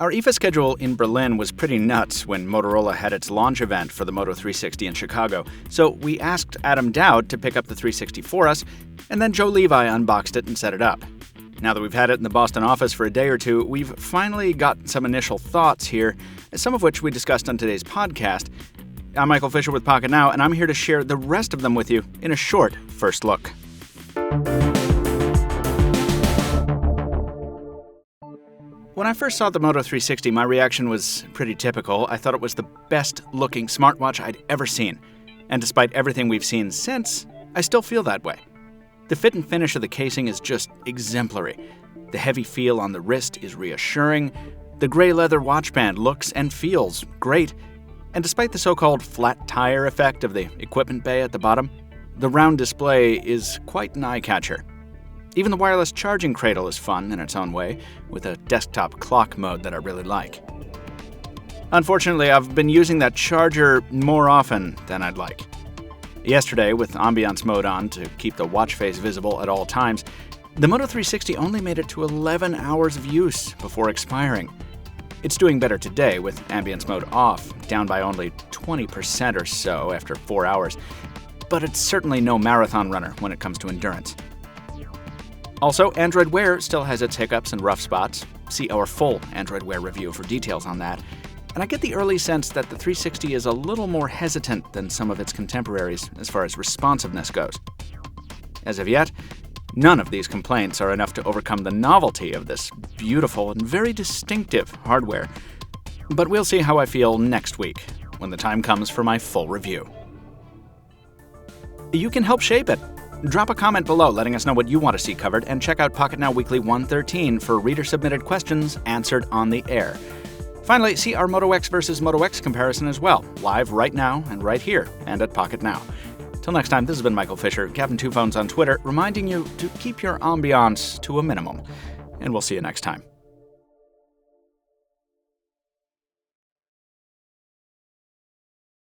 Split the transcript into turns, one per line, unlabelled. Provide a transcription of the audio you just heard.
Our IFA schedule in Berlin was pretty nuts when Motorola had its launch event for the Moto 360 in Chicago, so we asked Adam Doud to pick up the 360 for us, and then Joe Levi unboxed it and set it up. Now that we've had it in the Boston office for a day or two, we've finally got some initial thoughts here, some of which we discussed on today's podcast. I'm Michael Fisher with Pocketnow, and I'm here to share the rest of them with you in a short first look. When I first saw the Moto 360, my reaction was pretty typical. I thought it was the best-looking smartwatch I'd ever seen. And despite everything we've seen since, I still feel that way. The fit and finish of the casing is just exemplary. The heavy feel on the wrist is reassuring. The gray leather watch band looks and feels great. And despite the so-called flat tire effect of the equipment bay at the bottom, the round display is quite an eye-catcher. Even the wireless charging cradle is fun in its own way, with a desktop clock mode that I really like. Unfortunately, I've been using that charger more often than I'd like. Yesterday, with ambiance mode on to keep the watch face visible at all times, the Moto 360 only made it to 11 hours of use before expiring. It's doing better today with ambience mode off, down by only 20% or so after 4 hours, but it's certainly no marathon runner when it comes to endurance. Also, Android Wear still has its hiccups and rough spots. See our full Android Wear review for details on that. And I get the early sense that the 360 is a little more hesitant than some of its contemporaries as far as responsiveness goes. As of yet, none of these complaints are enough to overcome the novelty of this beautiful and very distinctive hardware. But we'll see how I feel next week, when the time comes for my full review. You can help shape it. Drop a comment below letting us know what you want to see covered, and check out Pocketnow Weekly 113 for reader-submitted questions answered on the air. Finally, see our Moto X versus Moto X comparison as well, live right now and right here and at Pocketnow. Till next time, this has been Michael Fisher, Captain Two Phones on Twitter, reminding you to keep your ambiance to a minimum. And we'll see you next time.